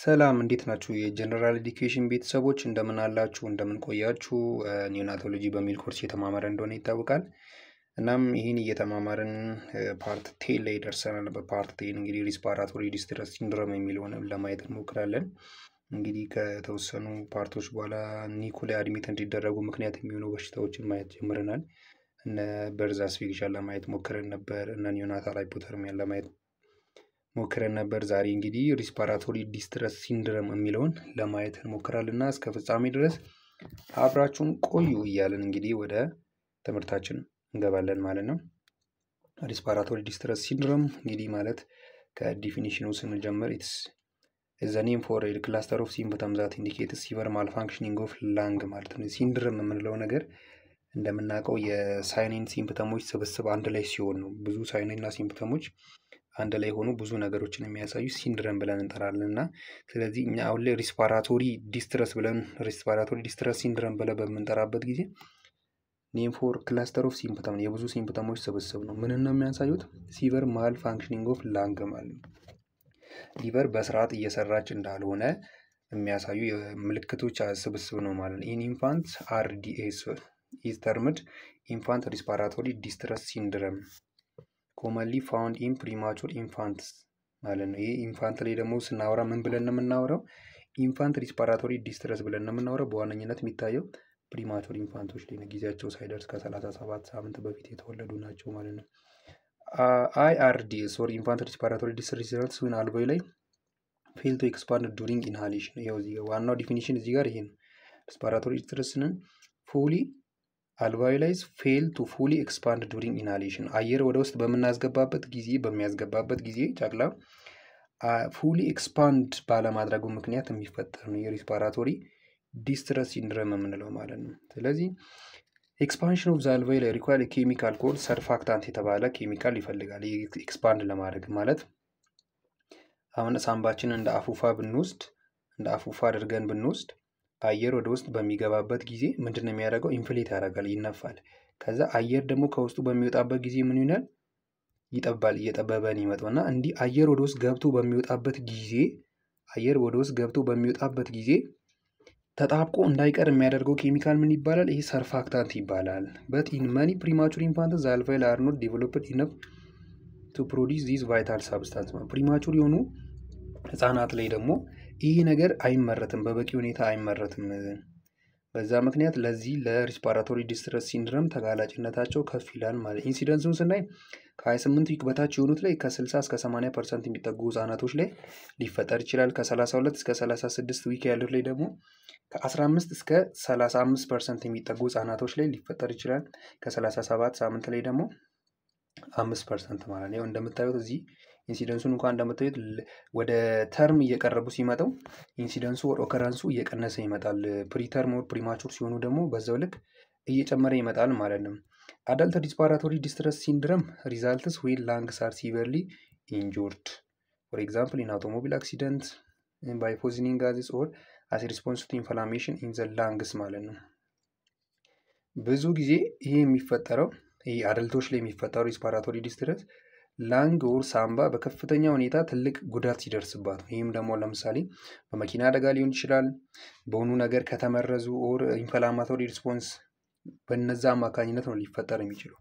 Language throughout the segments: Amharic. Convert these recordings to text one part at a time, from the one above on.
ሰላም እንዴት ናችሁ? የጀነራል ኤዱኬሽን ቤተሰቦች እንደምን አላችሁ? እንደምን ቆያችሁ? ኒዮናቶሎጂ በሚል ኮርስ እየተማማረ እንደሆነ ይታወቃል። እናም ይህን እየተማማርን ፓርት ቴን ላይ ደርሰናል። በፓርት ቴን እንግዲህ ሪስፓራቶሪ ዲስትረስ ሲንድሮም የሚለውን ለማየት እንሞክራለን። እንግዲህ ከተወሰኑ ፓርቶች በኋላ ኒኩ ላይ አድሚት እንዲደረጉ ምክንያት የሚሆኑ በሽታዎችን ማየት ጀምረናል። እነ በርዝ አስፊክሽን ለማየት ሞክረን ነበር። እነ ኒዮናታል ሃይፖተርሚያን ለማየት ሞክረን ነበር። ዛሬ እንግዲህ ሪስፓራቶሪ ዲስትረስ ሲንድሮም የሚለውን ለማየት እንሞክራለን እና እስከ ፍጻሜ ድረስ አብራችሁን ቆዩ እያለን እንግዲህ ወደ ትምህርታችን እንገባለን ማለት ነው። ሪስፓራቶሪ ዲስትረስ ሲንድሮም እንግዲህ ማለት ከዲፊኒሽኑ ስንጀምር ኢትስ ዘ ኔም ፎር ኤ ክላስተር ኦፍ ሲምፕተምስ ዛት ኢንዲኬትስ ሲቨር ማልፋንክሽኒንግ ኦፍ ላንግ ማለት ነው። ሲንድሮም የምንለው ነገር እንደምናውቀው የሳይንና ሲምፕተሞች ስብስብ አንድ ላይ ሲሆን ነው። ብዙ ሳይንና ሲምፕተሞች አንድ ላይ ሆኖ ብዙ ነገሮችን የሚያሳዩ ሲንድሮም ብለን እንጠራለን እና ስለዚህ እኛ አሁን ላይ ሪስፓራቶሪ ዲስትረስ ሲንድሮም ብለን በምንጠራበት ጊዜ ኔም ፎር ክላስተር ኦፍ ሲምፕተም የብዙ ሲምፕተሞች ስብስብ ነው። ምን ነው የሚያሳዩት? ሲቨር ማል ፋንክሽኒንግ ኦፍ ላንግ ማለት ነው። ሊቨር በስርዓት እየሰራች እንዳልሆነ የሚያሳዩ ምልክቶች ስብስብ ነው ማለት ነው። ኢን ኢንፋንት አርዲኤስ ኢዝ ተርምድ ኢንፋንት ሪስፓራቶሪ ዲስትረስ ሲንድሮም ኮመንሊ ፋውንድ ኢን ፕሪማቹር ኢንፋንትስ ማለት ነው። ይሄ ኢንፋንት ላይ ደግሞ ስናወራ ምን ብለን ነው የምናወራው? ኢንፋንት ሪስፓራቶሪ ዲስትረስ ብለን ነው የምናወራው። በዋነኝነት የሚታየው ፕሪማቹር ኢንፋንቶች ላይ ነው። ጊዜያቸው ሳይደርስ ከ37 ሳምንት በፊት የተወለዱ ናቸው ማለት ነው። አይአርዲኤስ ኦር ኢንፋንት ሪስፓራቶሪ ዲስትረስ ሲንድሮም ዊን አልቬኦሊ ላይ ፌል ቱ ኤክስፓንድ ዱሪንግ ኢንሃሌሽን። ይኸው እዚህ ዋናው ዲፊኒሽን እዚህ ጋር ይሄ ነው። ሪስፓራቶሪ ዲስትረስን ፉሊ አልቬኦላይዝ ፌል ቱ ፉሊ ኤክስፓንድ ዱሪንግ ኢንሃሌሽን አየር ወደ ውስጥ በሚያስገባበት ጊዜ ጨቅላ ፉሊ ኤክስፓንድ ባለማድረጉ ምክንያት የሚፈጠር ነው የሪስፓራቶሪ ዲስትረስ ሲንድሮም የምንለው ማለት ነው። ስለዚህ ኤክስፓንሽን ኦፍ ዘ አልቬኦላይ ሪኳየር ኬሚካል ኮድ ሰርፋክታንት የተባለ ኬሚካል ይፈልጋል። ኤክስፓንድ ለማድረግ ማለት አሁን ሳምባችንን እንደ አፉፋ አድርገን ብንወስድ አየር ወደ ውስጥ በሚገባበት ጊዜ ምንድነው የሚያደርገው? ኢንፍሌት ያደርጋል፣ ይነፋል። ከዛ አየር ደግሞ ከውስጡ በሚወጣበት ጊዜ ምን ይሆናል? ይጠባል። እየጠበበን ይመጣውና እንዲህ አየር ወደ ውስጥ ገብቶ በሚወጣበት ጊዜ ተጣብቆ እንዳይቀር የሚያደርገው ኬሚካል ምን ይባላል? ይሄ ሰርፋክታንት ይባላል። በት ኢን መኒ ፕሪማቹር ኢንፋንትስ ዘ አልቬኦላይ አር ኖት ዴቨሎፕድ ኢነፍ ቱ ፕሮዲውስ ዚስ ቫይታል ሳብስታንስ። ፕሪማቹር የሆኑ ህጻናት ላይ ደግሞ ይህ ነገር አይመረትም፣ በበቂ ሁኔታ አይመረትም። በዛ ምክንያት ለዚህ ለሪስፓራቶሪ ዲስትረስ ሲንድሮም ተጋላጭነታቸው ከፍ ይላል ማለት። ኢንሲደንሱን ስናይ ከ28 ዊክ በታች የሆኑት ላይ ከ60 እስከ 80% የሚጠጉ ህጻናቶች ላይ ሊፈጠር ይችላል። ከ32 እስከ 36 ዊክ ያሉት ላይ ደግሞ ከ15 እስከ 35% የሚጠጉ ህጻናቶች ላይ ሊፈጠር ይችላል። ከ37 ሳምንት ላይ ደግሞ 5% ማለት ነው። እንደምታዩት እዚህ ኢንሲደንሱን እንኳን እንደምታዩት ወደ ተርም እየቀረቡ ሲመጣው ኢንሲደንሱ ወር ኦከረንሱ እየቀነሰ ይመጣል። ፕሪተርም ወር ፕሪማቹር ሲሆኑ ደግሞ በዛው ልክ እየጨመረ ይመጣል ማለት ነው። አዳልት ሪስፓራቶሪ ዲስትረስ ሲንድሮም ሪዛልትስ ዌን ላንግስ አር ሲቨርሊ ኢንጁርድ ፎር ኤግዛምፕል ኢን አውቶሞቢል አክሲደንት ባይ ፖይዝኒንግ ጋዝስ ኦር አስ ሪስፖንስ ቱ ኢንፍላሜሽን ኢን ዘ ላንግስ ማለት ነው። ብዙ ጊዜ ይሄ የሚፈጠረው ይሄ አደልቶች ላይ የሚፈጠረው ሪስፓራቶሪ ዲስትረስ ላንግ ኦር ሳምባ በከፍተኛ ሁኔታ ትልቅ ጉዳት ሲደርስባት ነው። ይህም ደግሞ ለምሳሌ በመኪና አደጋ ሊሆን ይችላል፣ በሆኑ ነገር ከተመረዙ ኦር ኢንፍላማቶሪ ሪስፖንስ በነዛ አማካኝነት ነው ሊፈጠር የሚችለው።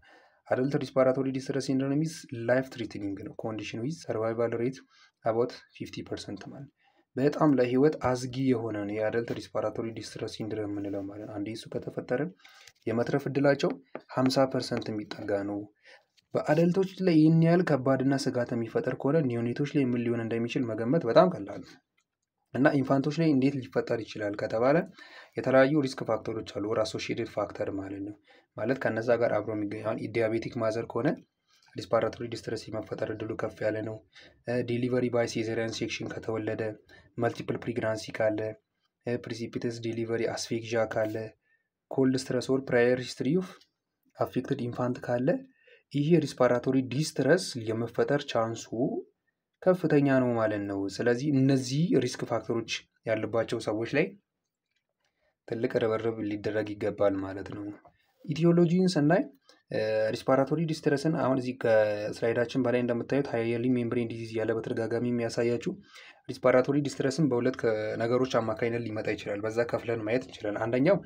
አደልት ሪስፓራቶሪ ዲስትረስ ሲንድሮም ኢዝ ላይፍ ትሪትኒንግ ነው ኮንዲሽን ዊዝ ሰርቫይቫል ሬት አባውት 50% ማለት በጣም ለህይወት አዝጊ የሆነ ነው የአደልት ሪስፓራቶሪ ዲስትረስ ሲንድሮም የምንለው ማለት አንዴ እሱ ከተፈጠረ የመትረፍ እድላቸው 50% የሚጠጋ ነው። በአደልቶች ላይ ይህን ያህል ከባድና ስጋት የሚፈጠር ከሆነ ኒዮኔቶች ላይ ምን ሊሆን እንደሚችል መገመት በጣም ቀላል ነው። እና ኢንፋንቶች ላይ እንዴት ሊፈጠር ይችላል ከተባለ የተለያዩ ሪስክ ፋክተሮች አሉ። አሶሺየትድ ፋክተር ማለት ነው። ማለት ከነዛ ጋር አብሮ የሚገኘው ዲያቤቲክ ማዘር ከሆነ ሪስፓራቶሪ ዲስትረስ የመፈጠር እድሉ ከፍ ያለ ነው። ዴሊቨሪ ባይ ሴዘሪያን ሴክሽን ከተወለደ፣ መልቲፕል ፕሬግናንሲ ካለ፣ ፕሪሲፒተስ ዴሊቨሪ አስፌክዣ ካለ፣ ኮልድ ስትረስ ኦር ፕራየር ሂስትሪ ኦፍ አፌክትድ ኢንፋንት ካለ ይሄ ሪስፓራቶሪ ዲስትረስ የመፈጠር ቻንሱ ከፍተኛ ነው ማለት ነው። ስለዚህ እነዚህ ሪስክ ፋክተሮች ያለባቸው ሰዎች ላይ ትልቅ ርብርብ ሊደረግ ይገባል ማለት ነው። ኢቲዮሎጂን ስናይ ሪስፓራቶሪ ዲስትረስን አሁን እዚህ ከስላይዳችን በላይ እንደምታዩት ሃይሊ ሜምብሬን ዲዚዝ ያለ በተደጋጋሚ የሚያሳያችሁ ሪስፓራቶሪ ዲስትረስን በሁለት ነገሮች አማካኝነት ሊመጣ ይችላል። በዛ ከፍለን ማየት እንችላለን። አንደኛው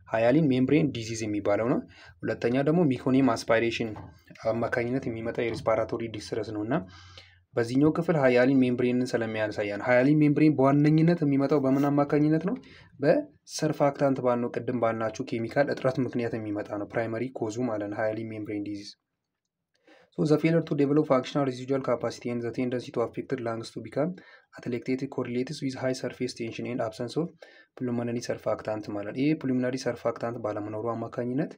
ሃያሊን ሜምብሬን ዲዚዝ የሚባለው ነው። ሁለተኛ ደግሞ ሚኮኒየም አስፓይሬሽን አማካኝነት የሚመጣ የሪስፓራቶሪ ዲስትረስ ነው እና በዚህኛው ክፍል ሃያሊን ሜምብሬንን ስለሚያሳያን ሃያሊን ሜምብሬን በዋነኝነት የሚመጣው በምን አማካኝነት ነው? በሰርፋክታንት ባልነው ቅድም ባልናቸው ኬሚካል እጥረት ምክንያት የሚመጣ ነው። ፕራይመሪ ኮዙ ማለት ነው ሃያሊን ሜምብሬን ዲዚዝ። So the failure to develop functional residual capacity and the tendency to affect lungs to become attenuated correlates with high surface tension and absence of pulmonary surfactant ማለት ይሄ ፑልሞናሪ ሰርፋክታንት ባለመኖሩ አማካኝነት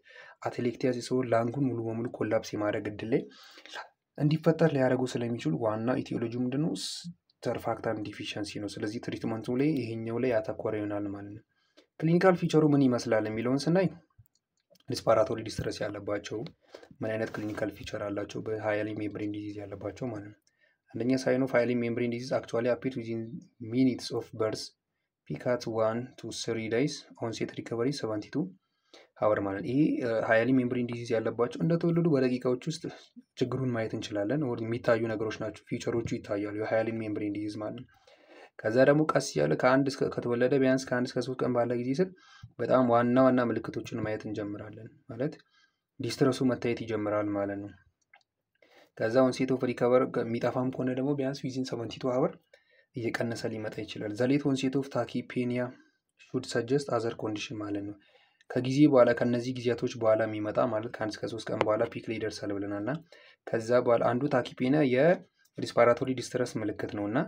አትሌክቲያስ ሰው ላንጉን ሙሉ በሙሉ ኮላፕስ የማድረግ እድል ላይ እንዲፈጠር ሊያደርጉ ስለሚችሉ ዋና ኢቲዮሎጂ ምንድነው? ሰርፋክታንት ዲፊሸንሲ ነው። ስለዚህ ትሪትመንቱ ላይ ይሄኛው ላይ ያተኮረ ይሆናል ማለት ነው። ክሊኒካል ፊቸሩ ምን ይመስላል የሚለውን ስናይ ሪስፓራቶሪ ዲስትረስ ያለባቸው ምን አይነት ክሊኒካል ፊቸር አላቸው? በሃያሊን ሜምብሬን ዲዚዝ ያለባቸው ማለት ነው። አንደኛ ሳይን ኦፍ ሃያሊን ሜምብሬን ዲዚዝ አክቹዋሊ አፒር ዊዚን ሚኒትስ ኦፍ በርዝ ፒክ አት 1 to 3 days ኦንሴት ሪከቨሪ 72 ሀወር ማለት ይሄ ሃያሊን ሜምብሬን ዲዚዝ ያለባቸው እንደተወለዱ በደቂቃዎች ውስጥ ችግሩን ማየት እንችላለን። የሚታዩ ነገሮች ናቸው፣ ፊቸሮቹ ይታያሉ የሃያሊን ሜምብሬን ዲዚዝ ማለት ነው። ከዛ ደግሞ ቀስ ያለ ከተወለደ ቢያንስ ከ1 እስከ 3 ቀን ባለ ጊዜ ስል በጣም ዋና ምልክቶችን ማየት እንጀምራለን። ማለት ዲስትረሱ መታየት ይጀምራል ማለት ነው። ከዛ ኦንሴት ኦፍ ሪከቨር የሚጠፋም ከሆነ ደግሞ ቢያንስ ዊዚን 72 ሀወር እየቀነሰ ሊመጣ ይችላል። ዘሌት ኦንሴት ኦፍ ታኪፔኒያ ሹድ ሰጀስት አዘር ኮንዲሽን ማለት ነው። ከጊዜ በኋላ ከነዚህ ጊዜያቶች በኋላ የሚመጣ ማለት ከ1 እስከ 3 ቀን በኋላ ፒክ ላይ ይደርሳል ብለናልና ከዛ በኋላ አንዱ ታኪፔኒያ የሪስፓራቶሪ ዲስትረስ ምልክት ነውና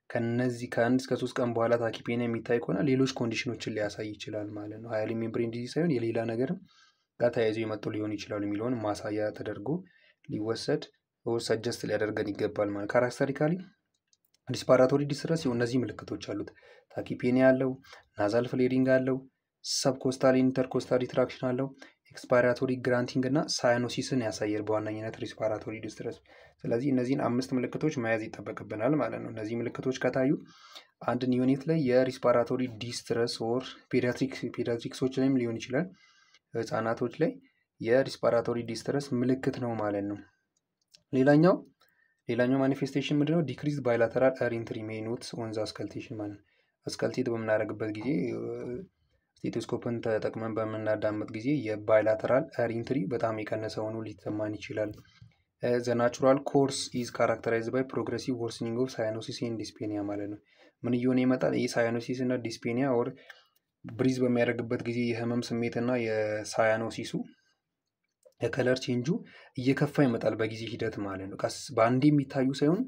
ከነዚህ ከ1 እስከ 3 ቀን በኋላ ታኪፔኒያ የሚታይ ከሆነ ሌሎች ኮንዲሽኖችን ሊያሳይ ይችላል ማለት ነው። ሃያሊን ሜምብሬን ዲዚዝ ሳይሆን የሌላ ነገርም ጋር ተያይዞ የመጡ ሊሆን ይችላሉ የሚለውን ማሳያ ተደርጎ ሊወሰድ ሰጀስት ሊያደርገን ይገባል ማለት። ካራክተሪካሊ ሪስፓራቶሪ ዲስትረስ ሲሆን እነዚህ ምልክቶች አሉት። ታኪፔኒያ አለው፣ ናዛል ፍሌሪንግ አለው፣ ሰብኮስታል ኢንተርኮስታል ሪትራክሽን አለው፣ ኤክስፓይራቶሪ ግራንቲንግ እና ሳያኖሲስን ያሳያል በዋነኝነት ሪስፓራቶሪ ዲስትረስ። ስለዚህ እነዚህን 5 ምልክቶች መያዝ ይጠበቅብናል ማለት ነው። እነዚህ ምልክቶች ከታዩ አንድ ዩኒት ላይ የሪስፓራቶሪ ዲስትረስ ኦር ፔዲያትሪክሶች ላይም ሊሆን ይችላል ህፃናቶች ላይ የሪስፓራቶሪ ዲስትረስ ምልክት ነው ማለት ነው። ሌላኛው ማኒፌስቴሽን ምንድነው? ዲክሪዝ ባይላተራል ኤር ኢንትሪ ሜይ ኖት ኦን ዘ አስከልቴሽን ማለት ነው። አስከልቴት በምናደርግበት ጊዜ ስቴቶስኮፕን ተጠቅመን በምናዳምጥ ጊዜ የባይላተራል ኤር ኢንትሪ በጣም የቀነሰ ሆኖ ሊሰማን ይችላል። ዘ ናቹራል ኮርስ ኢዝ ካራክተራይዝድ ባይ ፕሮግሬሲቭ ወርሰኒንግ ኦፍ ሳያኖሲስ ኤንድ ዲስፔኒያ ማለት ነው። ምን እየሆነ ይመጣል? ይህ ሳያኖሲስ እና ዲስፔኒያ ኦር ብሪዝ በሚያደርግበት ጊዜ የህመም ስሜት እና የሳያኖሲሱ የከለር ቼንጁ እየከፋ ይመጣል በጊዜ ሂደት ማለት ነው። በአንዴ የሚታዩ ሳይሆን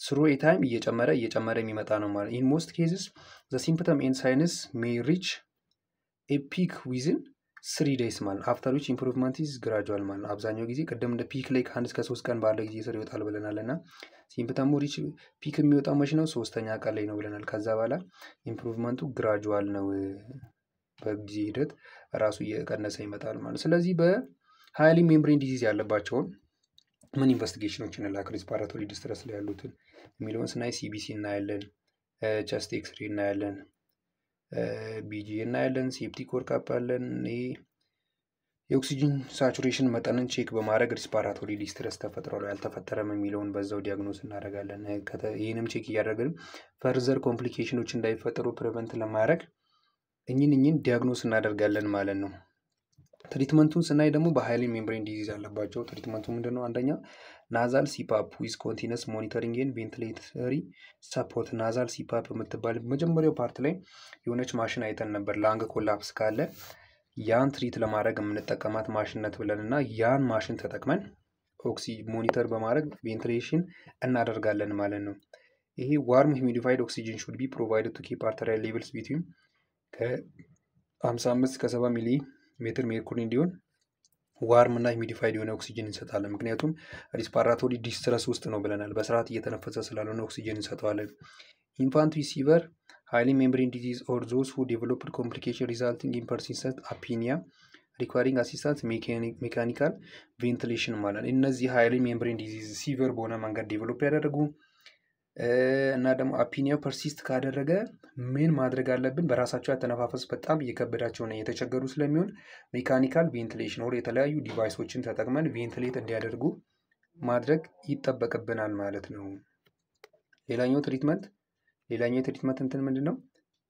ስሩ ኤታይም እየጨመረ የሚመጣ ነው ማለት። ኢን ሞስት ኬዝስ ዘ ሲምፕተም ኤንድ ሳይንስ ሜይ ሪች ኤ ፒክ ዊዝን 3 days ማለት አፍተር ዊች ኢምፕሩቭመንት ኢዝ ግራጁዋል ማለት። አብዛኛው ጊዜ ቅድም እንደ ፒክ ላይ ከ1 እስከ 3 ቀን ባለ ጊዜ ስር ይወጣል ብለናል እና ሲምፕተሙ ሪች ፒክ የሚወጣው መቼ ነው? 3ኛ ቀን ላይ ነው ብለናል። ከዛ በኋላ ኢምፕሩቭመንቱ ግራጁዋል ነው፣ በጊዜ ሂደት ራሱ እየቀነሰ ይመጣል ማለት። ስለዚህ በሃያሊን ሜምብሬን ዲዚዝ ያለባቸውን ምን ኢንቨስቲጌሽኖችን ላክ ሪስፓራቶሪ ዲስትረስ ላይ ያሉትን የሚለውን ስናይ ሲቢሲ እናያለን፣ ቸስት ኤክስሬ እናያለን፣ ቢጂ እናያለን፣ ሴፕቲክ ወርክአፕ አለን። የኦክሲጅን ሳቹሬሽን መጠንን ቼክ በማድረግ ሪስፓራቶሪ ዲስትረስ ተፈጥሯል ያልተፈጠረም የሚለውን በዛው ዲያግኖስ እናደርጋለን። ይህንም ቼክ እያደረግን ፈርዘር ኮምፕሊኬሽኖች እንዳይፈጠሩ ፕሪቨንት ለማድረግ እኝን ዲያግኖስ እናደርጋለን ማለት ነው። ትሪትመንቱን ስናይ ደግሞ በሃያሊን ሜምብሬን ዲዚዝ ያለባቸው ትሪትመንቱ ምንድነው? አንደኛ ናዛል ሲፓፕ ዊዝ ኮንቲነስ ሞኒተሪንግ ኤንድ ቬንቲሌተሪ ሰፖርት። ናዛል ሲፓፕ የምትባል መጀመሪያው ፓርት ላይ የሆነች ማሽን አይተን ነበር። ላንግ ኮላፕስ ካለ ያን ትሪት ለማድረግ የምንጠቀማት ማሽንነት ብለን እና ያን ማሽን ተጠቅመን ሞኒተር በማድረግ ቬንቲሌሽን እናደርጋለን ማለት ነው። ይሄ ዋርም ሂሚዲፋይድ ኦክሲጅን ሹድ ቢ ፕሮቫይድድ ቱ ኪፕ አርተሪያል ሌቭልስ ቢትዊን ከ55 እስከ 70 ሚሊ ሜትር ሜርኩሪ እንዲሆን ዋርም እና ሂሚዲፋይድ የሆነ ኦክሲጅን እንሰጣለን። ምክንያቱም ሪስፓራቶሪ ዲስትረስ ውስጥ ነው ብለናል። በስርዓት እየተነፈሰ ስላልሆነ ኦክሲጅን እንሰጠዋለን። ኢንፋንት ሪሲቨር ሃያሊን ሜምብሬን ዲዚዝ ኦር ዞስ ሁ ዴቨሎፕድ ኮምፕሊኬሽን ሪዛልቲንግ ኢን ፐርሲስተንት አፒኒያ ሪኳሪንግ አሲስታንስ ሜካኒካል ቬንቲሌሽን ማለት። እነዚህ ሃያሊን ሜምብሬን ዲዚዝ ሲቨር በሆነ መንገድ ዴቨሎፕ ያደረጉ እና ደግሞ አፒኒያ ፐርሲስት ካደረገ ምን ማድረግ አለብን? በራሳቸው ያተነፋፈስ በጣም እየከበዳቸው ነው የተቸገሩ ስለሚሆን ሜካኒካል ቬንቲሌሽን ወር የተለያዩ ዲቫይሶችን ተጠቅመን ቬንቲሌት እንዲያደርጉ ማድረግ ይጠበቅብናል ማለት ነው። ሌላኛው ትሪትመንት ሌላኛው የትሪትመንት እንትን ምንድነው?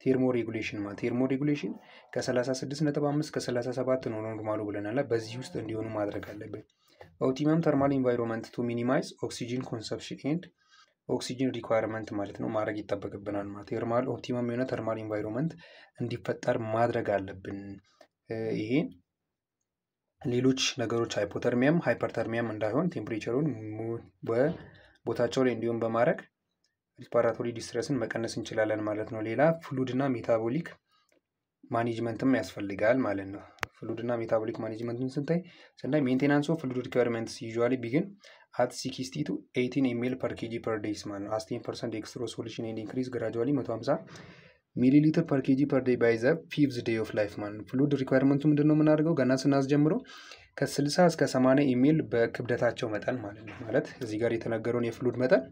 ቴርሞ ሬጉሌሽን ማለት ቴርሞ ሬጉሌሽን ከ36.5 እስከ 37 ነው ኖርማሉ ብለናል። በዚህ ውስጥ እንዲሆኑ ማድረግ አለብን። ኦፕቲመም ተርማል ኢንቫይሮንመንት ቱ ሚኒማይዝ ኦክሲጅን ኮንሰፕሽን ኤንድ ኦክሲጅን ሪኳየርመንት ማለት ነው ማድረግ ይጠበቅብናል ማለት ቴርማል ኦፕቲመም የሆነ ተርማል ኢንቫይሮንመንት እንዲፈጠር ማድረግ አለብን። ይሄ ሌሎች ነገሮች ሃይፖተርሚያም ሃይፐርተርሚያም እንዳይሆን ቴምፕሬቸሩን በቦታቸው ላይ እንዲሆን በማድረግ ሪስፓራቶሪ ዲስትረስን መቀነስ እንችላለን ማለት ነው። ሌላ ፍሉድ እና ሜታቦሊክ ማኔጅመንትም ያስፈልጋል ማለት ነው። ፍሉድ እና ሜታቦሊክ ማኔጅመንትን ስናይ ሜንቴናንስ ኦፍ ፍሉድ ሪኳየርመንትስ ዩዥዋሊ ቢግን at 60 to 18 ml per kg per day ማለት ነው። 10% ኤክስትራ ሶሉሽን ኤንድ ኢንክሪዝ ግራጁዋሊ 150 ሚሊ ሊትር per kg per day by the 5th day of life ማለት ነው። ፍሉድ ሪኳየርመንቱ ምንድነው የምናደርገው? ገና ስናስጀምረው ከ60 እስከ 80 ml በክብደታቸው መጠን ማለት ነው። ማለት እዚህ ጋር የተነገረውን የፍሉድ መጠን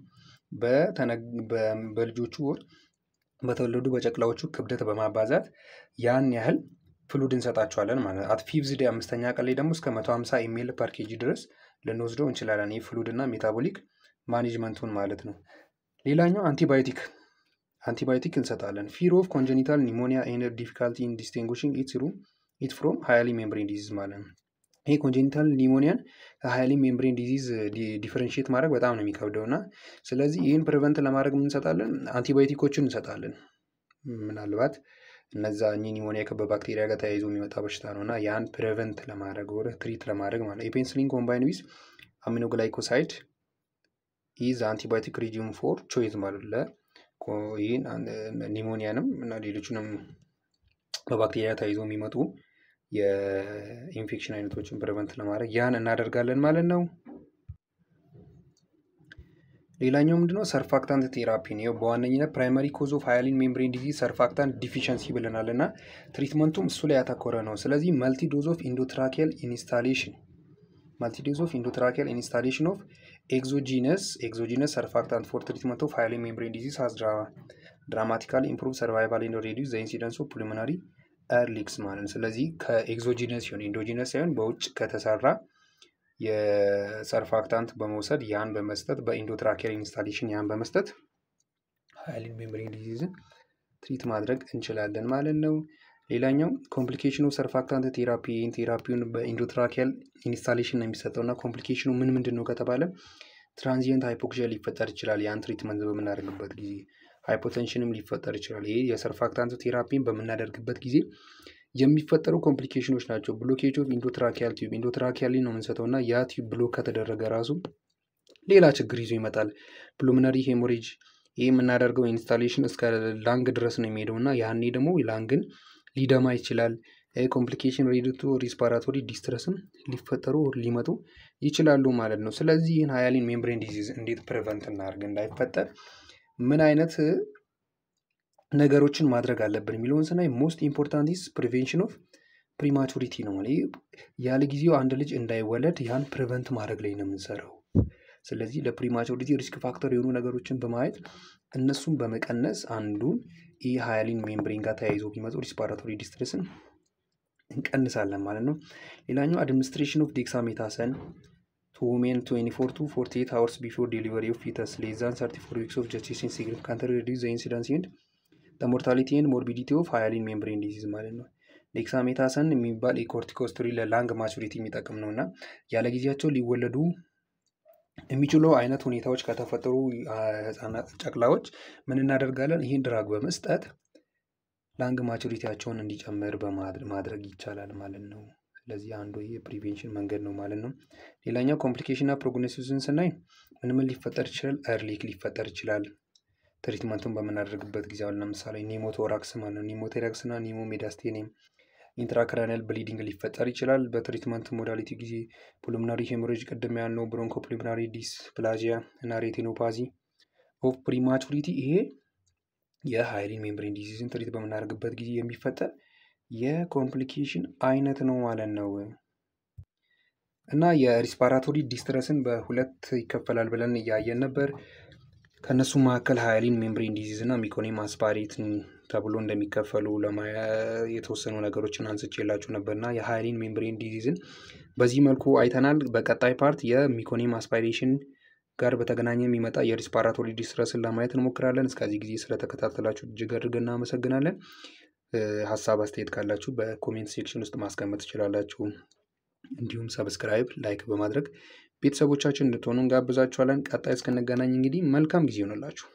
በልጆቹ ወር በተወለዱ በጨቅላዎቹ ክብደት በማባዛት ያን ያህል ፍሉድ እንሰጣቸዋለን ማለት ነው። at 5th day አምስተኛ ቀን ላይ ደግሞ እስከ 150 ml per kg ድረስ ልንወስደው እንችላለን። ይህ ፍሉድ እና ሜታቦሊክ ማኔጅመንቱን ማለት ነው። ሌላኛው አንቲባዮቲክ እንሰጣለን። ፊር ኦፍ ኮንጀኒታል ኒሞኒያ ኤንድ ዲፊካልቲ ኢን ዲስቲንጉሽንግ ኢት ፍሮም ሃይሊ ሜምብሬን ዲዚዝ ማለት ነው። ይሄ ኮንጀኒታል ኒሞኒያን ከሃይሊ ሜምብሬን ዲዚዝ ዲፈረንሺየት ማድረግ በጣም ነው የሚከብደው እና ስለዚህ ይህን ፕሪቨንት ለማድረግ ምን እንሰጣለን? አንቲባዮቲኮችን እንሰጣለን። ምናልባት እነዛ ኒሞኒያ በባክቴሪያ ጋር ተያይዞ የሚመጣ በሽታ ነው እና ያን ፕሪቨንት ለማድረግ ወደ ትሪት ለማድረግ ማለት የፔንሲሊን ኮምባይን ዊዝ አሚኖግላይኮሳይድ ኢዝ አንቲባዮቲክ ሪጂም ፎር ቾይዝ ማለት ይህን ኒሞኒያንም እና ሌሎችንም በባክቴሪያ ተያይዞ የሚመጡ የኢንፌክሽን አይነቶችን ፕሪቨንት ለማድረግ ያን እናደርጋለን ማለት ነው። ሌላኛው ምንድነው? ሰርፋክታንት ቴራፒ ነው። በዋነኝነት ፕራይመሪ ኮዝ ኦፍ ሃይሊ ሜምብሬን ዲዚዝ ሰርፋክታንት ዲፊሸንሲ ብለናል እና ትሪትመንቱም እሱ ላይ ያተኮረ ነው። ስለዚህ መልቲ ዶዝ ኦፍ ኢንዶትራኪያል ኢንስታሌሽን ኦፍ ኤግዞጂነስ ሰርፋክታንት ፎር ትሪትመንት ኦፍ ሃይሊ ሜምብሬን ዲዚዝ ሃዝ ድራማቲካሊ ኢምፕሩቭ ሰርቫይቫል ኤንድ ሪዲዩስ ዘ ኢንሲደንስ ኦፍ ፑልሞናሪ ኤርሊክስ ማለት ነው። ስለዚህ ከኤግዞጂነስ ሲሆን ኢንዶጂነስ ሳይሆን በውጭ ከተሰራ የሰርፋክታንት በመውሰድ ያን በመስጠት በኢንዶትራኪያል ኢንስታሌሽን ያን በመስጠት ሃይሊ ሜምብሬን ዲዚዝን ትሪት ማድረግ እንችላለን ማለት ነው። ሌላኛው ኮምፕሊኬሽን ኦፍ ሰርፋክታንት ቴራፒ ቴራፒውን በኢንዶትራኪያል ኢንስታሌሽን ነው የሚሰጠው እና ኮምፕሊኬሽኑ ምንድን ነው ከተባለ ትራንዚየንት ሃይፖክሲያ ሊፈጠር ይችላል። ያን ትሪትመንት በምናደርግበት ጊዜ ሃይፖቴንሽንም ሊፈጠር ይችላል። ይሄ የሰርፋክታንት ቴራፒን በምናደርግበት ጊዜ የሚፈጠሩ ኮምፕሊኬሽኖች ናቸው። ብሎኬጅ ኦፍ ኢንዶትራኪያል ቲዩብ ኢንዶትራኪያል ነው የምንሰጠው እና ያ ቲዩብ ብሎክ ከተደረገ ራሱ ሌላ ችግር ይዞ ይመጣል። ፑልሞናሪ ሄሞሬጅ ይህ የምናደርገው ኢንስታሌሽን እስከ ላንግ ድረስ ነው የሚሄደው እና ያኔ ደግሞ ላንግን ሊደማ ይችላል። ኮምፕሊኬሽን ሬዲቱ ሪስፓራቶሪ ዲስትረስም ሊፈጠሩ ሊመጡ ይችላሉ ማለት ነው። ስለዚህ ይህን ሃይሊ ሜምብሬን ዲዚዝ እንዴት ፕሪቨንት እናድርግ እንዳይፈጠር ምን አይነት ነገሮችን ማድረግ አለብን የሚለውን ስናይ ሞስት ኢምፖርታንት ኢዝ ፕሪቬንሽን ኦፍ ፕሪማቹሪቲ ነው ማለት ያለ ጊዜው አንድ ልጅ እንዳይወለድ ያን ፕሪቨንት ማድረግ ላይ ነው የምንሰራው። ስለዚህ ለፕሪማቹሪቲ ሪስክ ፋክተር የሆኑ ነገሮችን በማየት እነሱን በመቀነስ አንዱን ይህ ሃይሊ ሜምብሬን ጋር ተያይዞ ቢመጡ ሪስፓራቶሪ ዲስትረስን እንቀንሳለን ማለት ነው። ሌላኛው አድሚኒስትሬሽን ኦፍ ዴክሳሜታሰን to women 24 to 48 hours before delivery of fetus less than 34 weeks of gestation significantly reduce the incidence and the mortality and morbidity of highly membrane disease ማለት ነው። ዴክሳሜታሰን የሚባል የኮርቲኮስትሮይድ ለላንግ ማቹሪቲ የሚጠቅም ነው እና ያለ ጊዜያቸው ሊወለዱ የሚችሉ አይነት ሁኔታዎች ከተፈጠሩ ህፃናት ጨቅላዎች ምን እናደርጋለን? ይህን ድራግ በመስጠት ላንግ ማቹሪቲያቸውን እንዲጨምር ማድረግ ይቻላል ማለት ነው። ስለዚህ አንዱ የፕሪቬንሽን መንገድ ነው ማለት ነው። ሌላኛው ኮምፕሊኬሽን እና ፕሮግኖሲስን ስናይ ምን ሊፈጠር ይችላል? ኤርሊክ ሊፈጠር ይችላል። ትሪትመንቱን በምናደርግበት ጊዜ አሁን ለምሳሌ ኒሞቶራክስ ማለት ነው። ኒሞቶራክስ እና ኒሞሜዳስቴኒየም ኢንትራክራኒያል ብሊዲንግ ሊፈጠር ይችላል። በትሪትመንት ሞዳሊቲ ጊዜ ፑልሞናሪ ሄሞሬጅ ቅድም ያልነው ብሮንኮ ፑልሞናሪ ዲስፕላዚያ እና ሬቲኖፓዚ ኦፍ ፕሪማቹሪቲ ይሄ የሃይሊ ሜምብሬን ዲዚዝን ትሪት በምናደርግበት ጊዜ የሚፈጠር የኮምፕሊኬሽን አይነት ነው ማለት ነው። እና የሪስፓራቶሪ ዲስትረስን በሁለት ይከፈላል ብለን እያየን ነበር። ከነሱ መካከል ሃይሊ ሜምብሬን ዲዚዝ እና ሚኮኒየም አስፓሬት ተብሎ እንደሚከፈሉ የተወሰኑ ነገሮችን አንስቼላችሁ ነበርና የሃይሊ ሜምብሬን ዲዚዝን በዚህ መልኩ አይተናል። በቀጣይ ፓርት የሚኮኒየም አስፓይሬሽን ጋር በተገናኘ የሚመጣ የሪስፓራቶሪ ዲስትረስን ለማየት እንሞክራለን። እስከዚህ ጊዜ ስለተከታተላችሁ እጅግ አድርገን እናመሰግናለን። ሀሳብ አስተያየት ካላችሁ በኮሜንት ሴክሽን ውስጥ ማስቀመጥ ትችላላችሁ። እንዲሁም ሰብስክራይብ፣ ላይክ በማድረግ ቤተሰቦቻችን እንድትሆኑ እንጋብዛችኋለን። ቀጣይ እስክንገናኝ እንግዲህ መልካም ጊዜ ይሆንላችሁ።